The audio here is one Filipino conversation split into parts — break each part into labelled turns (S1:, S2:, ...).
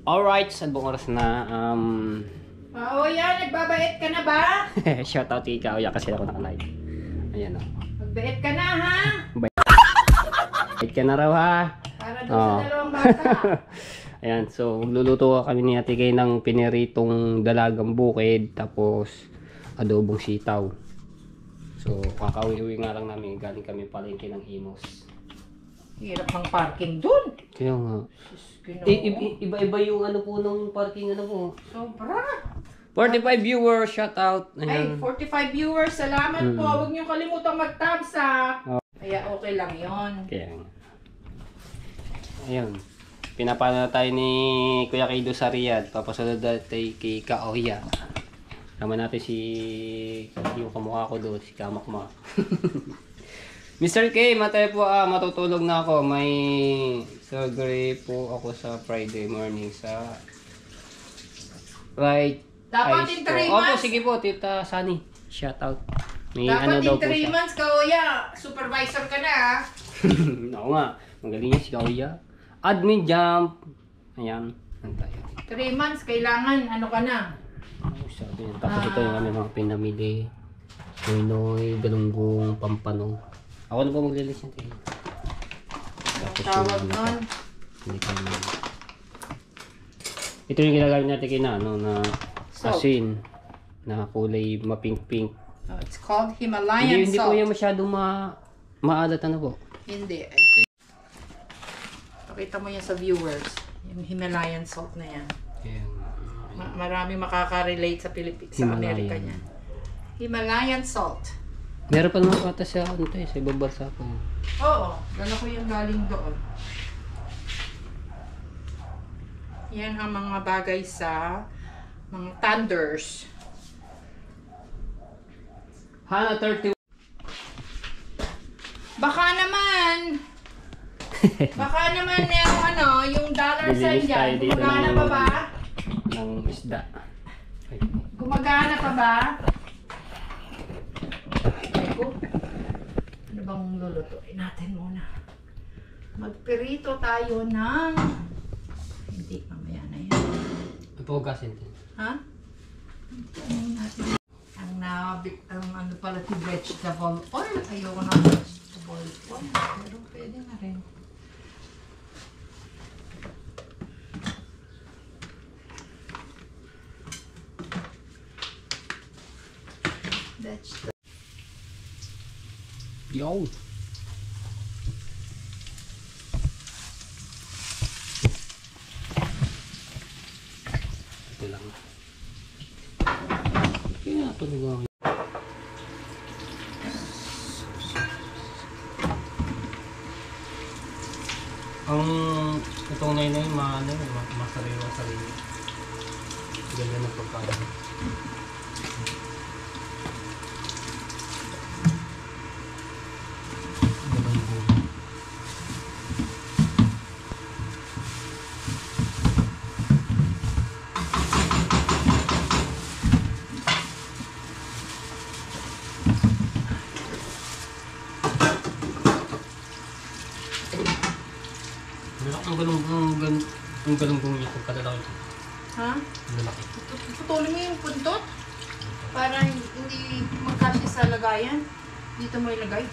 S1: Alright, saan bang oras na?
S2: Oo yan, nagbabait ka na ba?
S1: Shoutout kay Ikaw, kasi ako naka-live. Ayan o.
S2: Magbait ka na ha?
S1: Bait ka na raw ha?
S2: Para doon sa dalawang bata.
S1: Ayan, so magluluto kami ni Ate Kay ng piniritong dalagang bukid, tapos adobong sitaw. So kakauwi-uwi nga lang namin, galing kami palengke ng Imos.
S2: Hirap ng parking dun.
S1: Kaya nga. Iba-iba yung ano po ng parking ano po.
S2: Sobra.
S1: 45 viewers, shout out.
S2: Ay, 45 viewers, salamat po. Huwag niyo kalimutang mag-tabs ha. Kaya okay lang yon.
S1: Kaya nga. Ayun. Pinapano tayo ni Kuya Kaido sa Riyadh. Papasunod natin kay Kaoya. Sama natin si yung kamukha ko doon, si Kamakma. Mr. K, matay po matutulog na ako. May surgery po ako sa Friday morning sa right.
S2: Dapat in 3 months.
S1: Opo, sige po, Tita Sunny. Shout out. May
S2: dapat
S1: ano daw
S2: in
S1: po
S2: 3 months, Kaoya. Supervisor ka na ha.
S1: Oo nga. Magaling niya si Kaoya. Admin jump. Ayan.
S2: 3 months, kailangan ano ka na.
S1: Oh, sabi niya. Tapos ito yung mga pinamili. Noy, galunggong, pampano. Ako na po maglilis yan.
S2: Tawag nun.
S1: Ito yung ginagamit natin kay na, ano, na
S2: Salt.
S1: asin. Na kulay mapink-pink.
S2: Oh, it's called Himalayan
S1: Hindi po
S2: salt.
S1: yung masyadong maalat ano po.
S2: Hindi. Pakita mo yan sa viewers. Yung Himalayan salt na yan.
S1: Ayan.
S2: Marami makaka-relate sa Pilipinas, sa Amerika niyan. Himalayan salt.
S1: Meron pa naman pata sa ano to, sa ibang bansa po.
S2: Oo, dala ko yung galing doon. Yan ang mga bagay sa mga thunders.
S1: Hana 31.
S2: Baka naman yung ano, yung dollar sign
S1: Bibili
S2: dyan.
S1: tayo dito
S2: Gumagana
S1: ng-
S2: pa ba?
S1: Ng isda.
S2: Gumagana pa ba? Ano bang lulutuin natin muna? Magpirito tayo ng... Hindi, mamaya na yan.
S1: Ipugasin din.
S2: Ha? Ang ano pala si vegetable oil. Ayoko na vegetable oil. Pero pwede na rin. Vegetable.
S1: Yo! Ito lang. Kaya tulungan. Ang itong nainay, masariwa-sarili. Ganda ng pagkain. Ang galunggong niya kung kadalaw ito.
S2: Ha?
S1: Ang lalaki.
S2: Putulin mo yung puntot. Para hindi magkasya sa lagayan. Dito mo ilagay.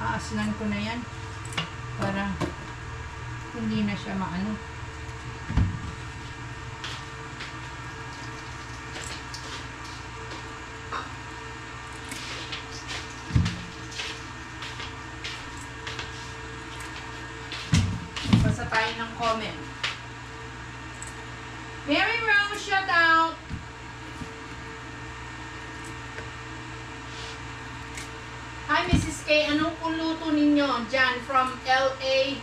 S2: Aaslan ko na yan. Para hindi na siya maano. Basta tayo ng comment. Mary Rose, shout out! Hi Mrs. K, anong puluto ninyo dyan from LA?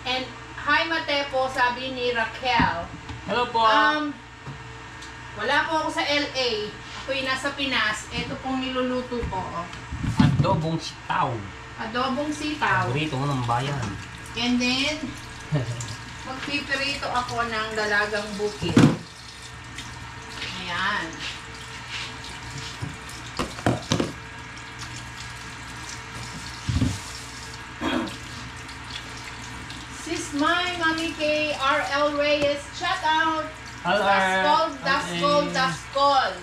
S2: And hi Matepo, sabi ni Raquel.
S1: Hello po!
S2: Wala po ako sa LA. Ako'y nasa Pinas. Ito pong niluluto ko.
S1: Adobong sitaw.
S2: Adobong sitaw.
S1: Paborito mo ng bayan.
S2: And then, magpipirito ako ng dalagang bukid. Ayan. Sis my Mami K, RL Reyes, shout out.
S1: RL.
S2: Daskol.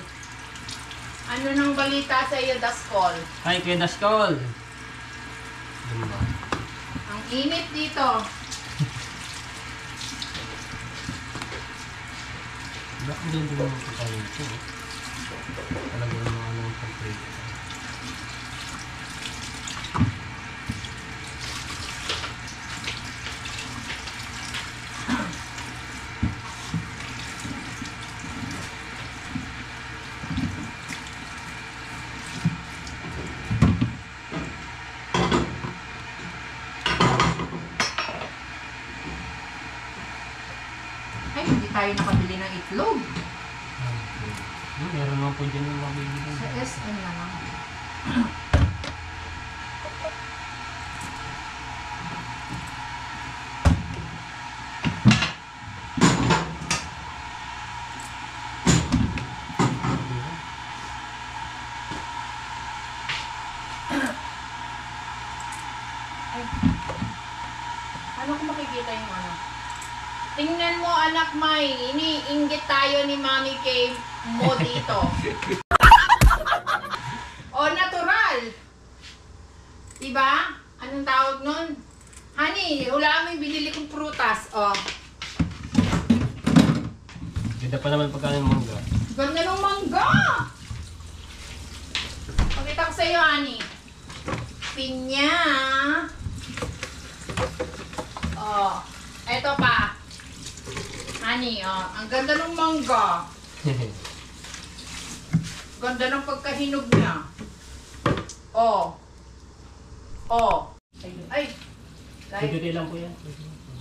S2: Ano nang balita sa iyo, Daskol?
S1: Hi, Kuya Daskol. Ano ba?
S2: Ang init dito.
S1: Bakit hindi mo tayo ito? Talagang mga anong complete.
S2: Ay, hindi tayo nakabili ng itlog.
S1: Meron naman po dyan yung mabibili.
S2: Sa SM na lang. Ay. Ano kung makikita yung ano? Tingnan mo, anak May, iniinggit tayo ni Mami K mo dito. O, natural. Diba? Anong tawag nun? Honey, hulaan mo yung binili kong prutas. O,
S1: Ganda pa naman pagkano yung mangga.
S2: ganda ng mangga! Pakita ko sa'yo, honey. Pinya. O, eto pa. Honey, ang ganda ng mangga. Ganda ng pagkahinog niya. Oh. Oh. Ay. Like,
S1: Pwede lang po yan.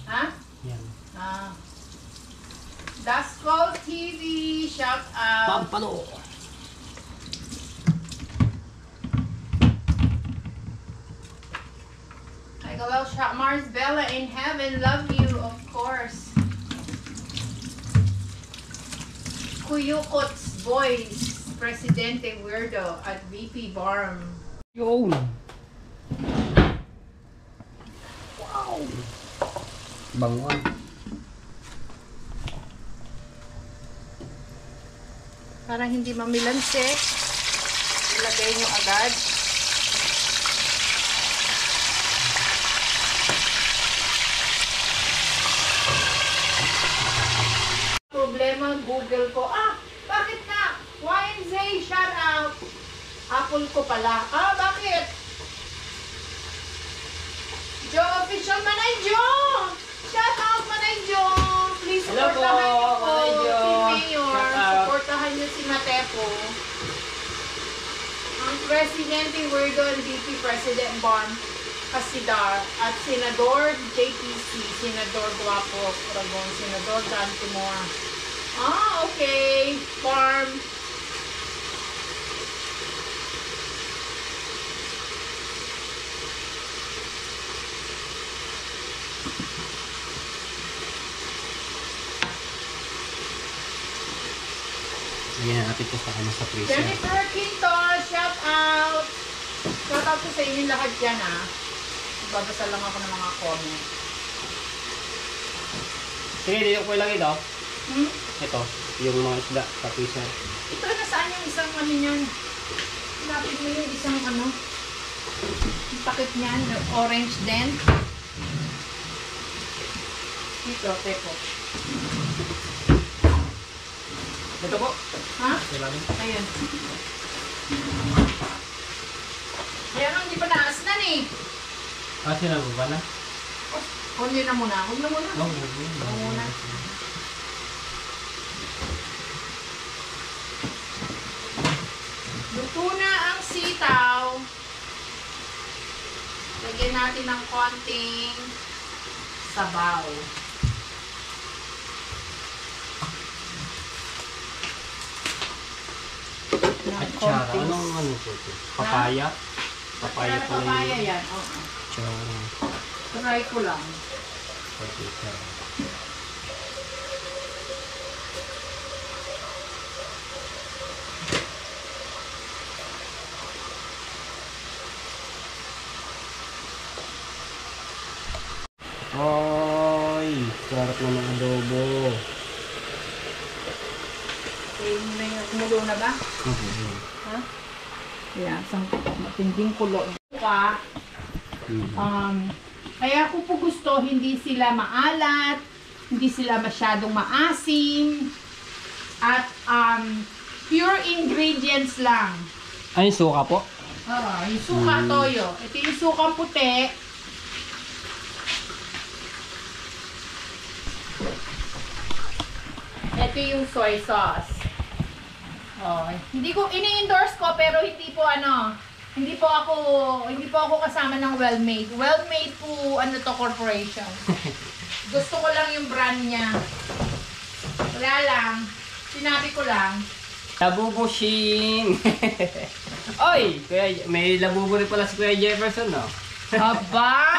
S2: ha?
S1: Yan.
S2: Daskol TV, shout out.
S1: Pampano!
S2: Like, hello, shout Mars Bella in heaven, love you, of course. Kuyukots Boys, Presidente Weirdo at VP Barm.
S1: Yun! Wow! Bangon.
S2: Para hindi mamilanse, ilagay nyo agad. Problema, Google ko. Bakit na? YNZ, shout out. Apple ko pala. Bakit? Joe Official, Manay Joe! Shout out, Manay Joe! Please
S1: Hello po,
S2: supportahan niyo po
S1: Manay
S2: si
S1: Joe.
S2: Mayor.
S1: Shout out.
S2: Supportahan niyo si Matepo. Ang Presidente Weirdo and VP President Bon Casidar at Senador JPC, Senador Guapo Oragon, Senador Dan Timor. Okay. Farm.
S1: Lagyan natin ito sa ano sa freezer.
S2: Jennifer Quinto, shout out. Shout out ko sa inyo lahat dyan Babasa lang ako ng mga comment.
S1: Sige, dito ko ilagay daw.
S2: Hmm?
S1: Ito, yung mga isda sa freezer.
S2: Ito, nasaan yung isang ano niyan? Lapit mo yung isang ano? Yung takip niyan, yung orange din. Ito, teko.
S1: Ito po.
S2: Ha?
S1: Ilalim.
S2: Ayun. Kaya nga, hindi pa naasnan
S1: Sinabi ba na?
S2: Kundi na muna. Huwag na muna.
S1: Oo.
S2: Huwag muna. Luto na ang sitaw. Lagyan natin ng konting sabaw.
S1: Atsara. Anong ano po ito? Papaya? Papaya pala
S2: Papaya
S1: yun.
S2: yan. Oo.
S1: Atsara.
S2: Try ko lang.
S1: Papaya. Oh, sarap na ng adobo.
S2: Kumulo na ba? Ha? Yeah, isang matinding kulo. Kaya ko po gusto, hindi sila maalat, hindi sila masyadong maasim, at pure ingredients lang.
S1: Ay, suka po?
S2: Yung suka toyo. Ito yung sukang puti. Ito yung soy sauce. Hindi ko ini-endorse ko pero hindi po ako kasama ng Well-Made. Well-Made po corporation. Gusto ko lang yung brand niya. Wala lang. Sinabi ko lang.
S1: Labubo Shin! Oy! Kuya, may labubo rin pala si Kuya Jefferson, no?
S2: Aba!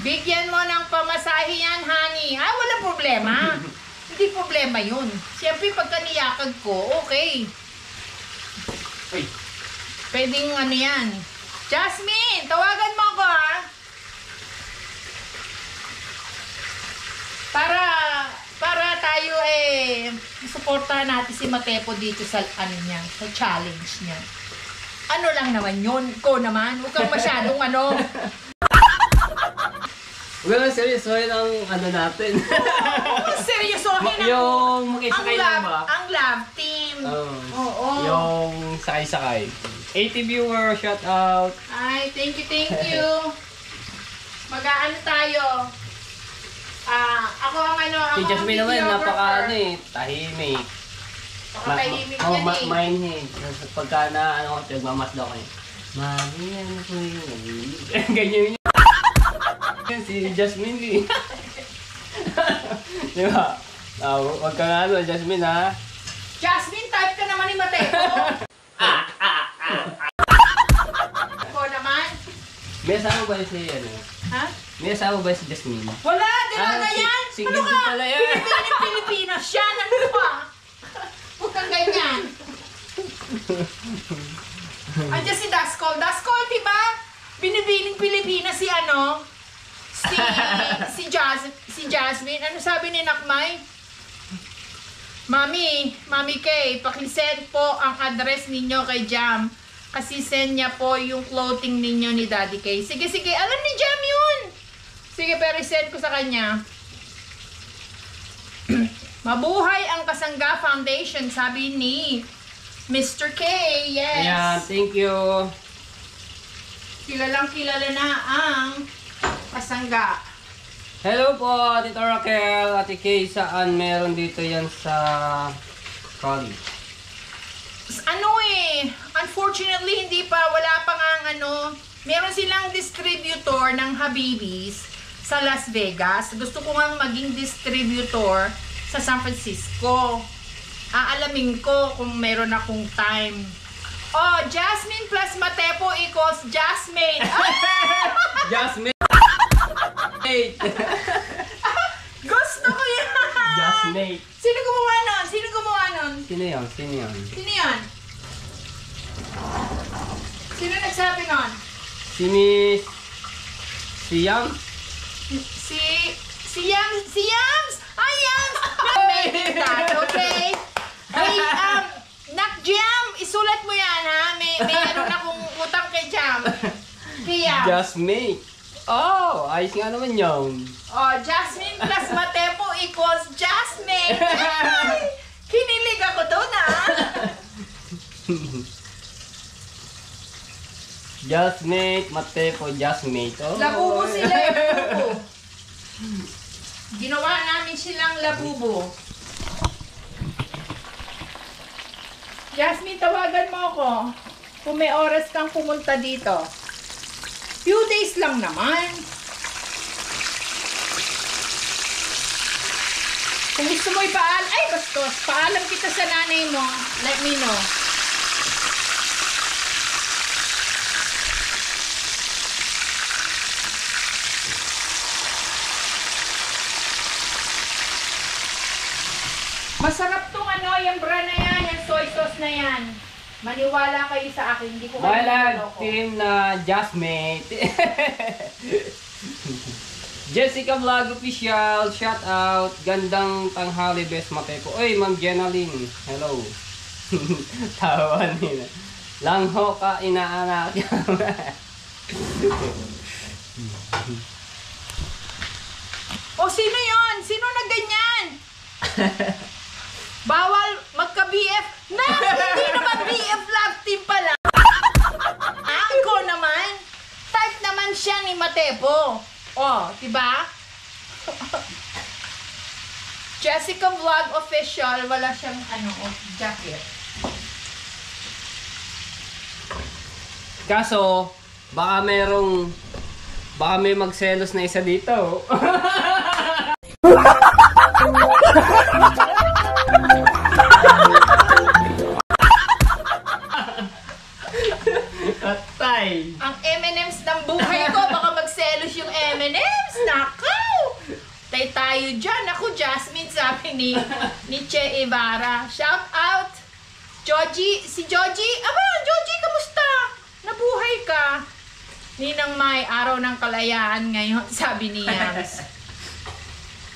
S2: Bigyan mo ng pamasahe yan, honey. Walang problema. Hindi problema yun. Siyempre, pagka niyakag ko, okay.
S1: Ay!
S2: Pwedeng yan. Jasmine, tawagan mo ako, ha? Para tayo suportahan natin si Matepo dito sa sa challenge niya. Ano lang naman yun, ko naman. Huwag kang masyadong
S1: Huwag naman seryosohin ang natin.
S2: seryosohin
S1: yung makisakay lang ba?
S2: Ang love team. Oo.
S1: Yung sakay-sakay. 80 viewer, shout out.
S2: Ay, thank you. Mag-aano tayo? Ako ang
S1: Si Jasmine naman, tahimik.
S2: Pakatahimik yan
S1: Mindhead. Pagka nagmamas daw kayo. Mami, ano po yun? Ganyan yun. Si Jasmine eh. Di ba? Huwag ka nga Jasmine ha.
S2: Jasmine, type ka naman ni Matepo. Ako naman.
S1: May asawa ba si
S2: Ha?
S1: May asawa ba si Jasmine?
S2: Wala, dalaga yan.
S1: Single din pala yan.
S2: Pilipinas siya. Ano pa? Huwag kang ganyan. Andiyan si Daskol. Daskol, diba? Binibining Pilipinas si si Jasmine. Ano sabi ni Nakmay? Mami Kay, pakisend po ang address ninyo kay Jam. Kasi send niya po yung clothing ninyo ni Daddy Kay. Sige, alam ni Jam yun. Sige, pero send ko sa kanya. Mabuhay ang Kasangga Foundation, sabi ni Mr. K. Yes.
S1: Ayan, thank you.
S2: Kilala na ang Kasangga.
S1: Hello po, Tito Raquel, Ate Kay, saan meron dito yan sa Cali?
S2: Unfortunately, wala pa nga meron silang distributor ng Habibis sa Las Vegas. Gusto ko nga maging distributor sa San Francisco. Aalamin ko kung meron akong time. Jasmine plus Matepo equals Jasmine.
S1: Jasmine!
S2: Gusto ko yan!
S1: Jasmine!
S2: Sino gumawa nun?
S1: Sino yan?
S2: Sino yan? Sino nagsabi nun?
S1: Si Miss... Si Yam?
S2: Si Yams! Ay, Yams! Maybe that, okay? Hey, Nak Jam, isulat mo yan, ha? May akong utang kay Jam. Kay Yams.
S1: Jasmine! Oh, ayos nga naman yun.
S2: Jasmine plus Matepo equals Jasmine. Kinilig ako doon, ha?
S1: Jasmine, Matepo, Jasmine.
S2: Labubo sila, labubo. Ginawa namin silang labubo. Jasmine, tawagan mo ako. Kung may oras kang pumunta dito. Few days lang naman. Kung gusto mo bastos, paalam kita sa nanay mo. Let me know. Masarap tong yung bra na yan, yung soy sauce na yan. Maniwala kayo sa akin, hindi ko kayo
S1: Malag
S2: niloloko.
S1: team na Jasmine. Jessica Vlog Official, shout out. Gandang tanghali, best Matepo. Oy, Ma'am Jenaline, hello. Tawan nila. Langho ka, inaanak.
S2: O, sino yon? Sino na ganyan? Bawal magka-BF. Hindi naman BF love team pala. Ako naman. Type naman siya ni Matepo. O, diba? Jessica Vlog Official, wala siyang jacket.
S1: Kaso, baka may magselos na isa dito. Atay!
S2: Ang M&M's ng buhay ko, baka magselos yung M&M's. Nakaw! Tayo dyan. Ako, Jasmine, sabi ni Che Ibarra. Shout out! Joji, si Joji. Aba, Joji, kamusta? Nabuhay ka. Ninang May, araw ng kalayaan ngayon, sabi ni Yams.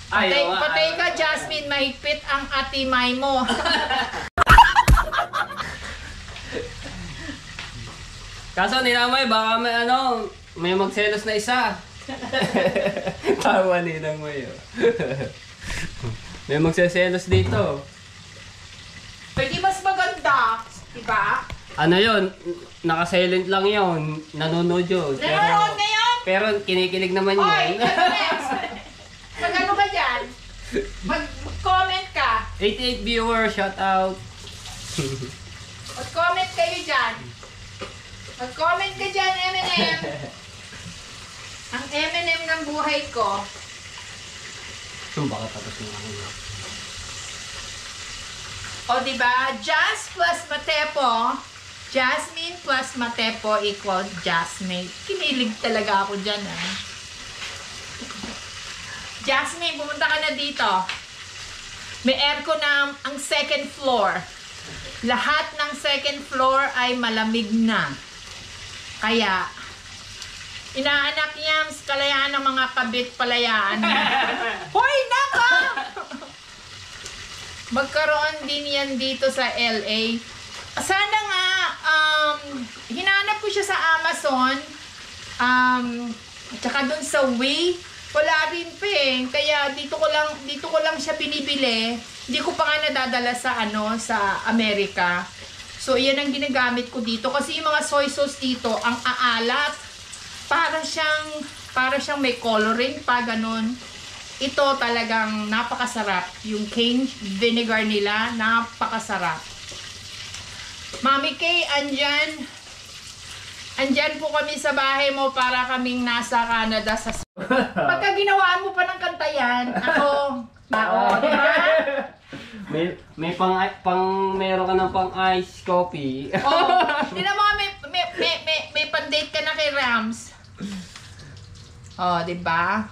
S2: Patay ka, Jasmine, mahigpit ang atimay mo.
S1: Kaso Ninamay, baka may magselos na isa. Tawa Ninamay. May magseselos dito.
S2: Pwede mas maganda, diba?
S1: Ano yun? Naka-silent lang yun. Nanonood yun.
S2: Nanonood ngayon?
S1: Pero kinikilig naman
S2: Oy,
S1: yun.
S2: next. Mag-ano ka dyan? Mag-comment ka.
S1: 88 viewers, shout out.
S2: Mag-comment kayo dyan. Mag-comment ka dyan, M&M. Ang M&M ng buhay ko.
S1: Baka tapos na ako.
S2: O diba? Jazz plus Matepo. Jasmine plus Matepo equals Jasmine. Kinilig talaga ako dyan, ah. Jasmine, pumunta ka na dito. May aircon na ang second floor. Lahat ng second floor ay malamig na. Kaya, inaanak Yams, kalayaan ng mga kabit palayaan. Hoy, naka! Magkaroon din yan dito sa LA. Sana nga, hinanap ko siya sa Amazon. Tsaka dun sa Way, wala rin pa eh. Kaya dito ko lang siya binibili. Hindi ko pa nga nadadala sa sa Amerika. So, yan ang ginagamit ko dito. Kasi yung mga soy sauce dito, ang aalat. Para siyang may coloring pa, ganun. Ito talagang napakasarap. Yung cane vinegar nila, napakasarap. Mami Kay, andyan po kami sa bahay mo para kaming nasa Canada sa pagka ginawaan mo pa ng kanta yan, ako, diba?
S1: Meron ka ng pang ice coffee.
S2: Hindi na mga may pan-date ka na kay Rams. Diba?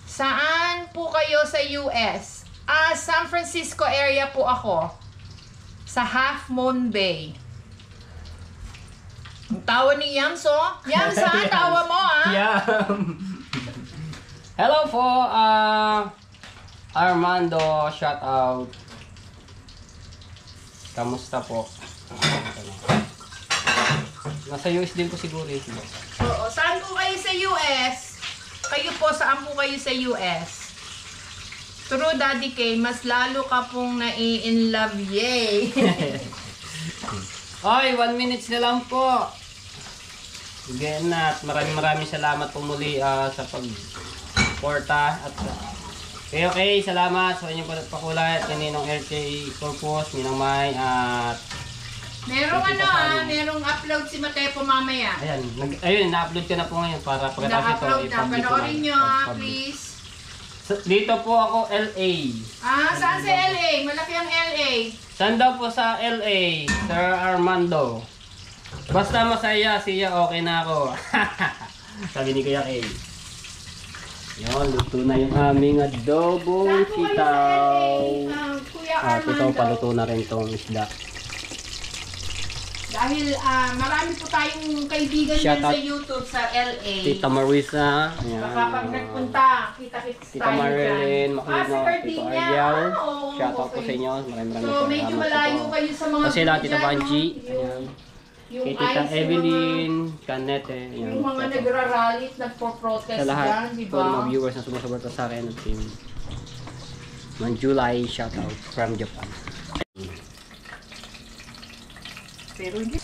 S2: Saan po kayo sa US? San Francisco area po ako. Sa Half Moon Bay. Ang tawa ni Yams, oh. Yams, ha? Tawa mo, ha?
S1: Yeah. Hello po, Armando, shout out. Kamusta po? Nasa US din po siguro eh.
S2: Oo. Saan po kayo sa US? Kayo po, saan po kayo sa US? True, Daddy K, mas lalo ka pong nai-in love, yay!
S1: Oy, 1 minutes na lang po. Again na, maraming salamat po muli sa pag-porta at okay, salamat sa inyong pakulat kaninong RK Corpus, Ninang May at
S2: merong upload si Matepo mamaya.
S1: Ayun, na-upload ko na po ngayon para pagkatapos ito
S2: na-upload na, panoorin nyo please.
S1: Dito po ako, LA.
S2: Saan sa LA? Malaki ang LA.
S1: Saan daw po sa LA, Sir Armando? Basta masaya siya, okay na ako. Sabi ni Kuya Kay. Yun, luto na yung aming adobong sitaw.
S2: Kuya
S1: Ito
S2: Armando.
S1: paluto na rin itong isda.
S2: Dahil marami po tayong kaibigan
S1: Shout
S2: dyan sa
S1: out.
S2: YouTube sa LA.
S1: Tita Marisa. Ayan.
S2: Baka pag nagpunta, kita-kits
S1: Tita
S2: tayo
S1: Marilyn,
S2: dyan.
S1: Makulino,
S2: si
S1: Tito
S2: Gardenia.
S1: Ariel.
S2: Oo,
S1: Shout out po
S2: okay.
S1: sa inyo. Maraming
S2: So, medyo
S1: salamat
S2: malayo
S1: po.
S2: kayo sa mga
S1: Kasi lahat, Tita
S2: dyan,
S1: Banji.
S2: no?
S1: Ayan.
S2: Yung
S1: Kay Tita
S2: ICE,
S1: Evelyn, Canete. Ayan.
S2: yung mga
S1: Shout out.
S2: nagraralit, nagpo-protest
S1: Sa lahat
S2: dyan, di
S1: po ng mga
S2: ba?
S1: viewers na sumusuporta sa akin ng team. Noong July, shout out from Japan.
S2: Pero hindi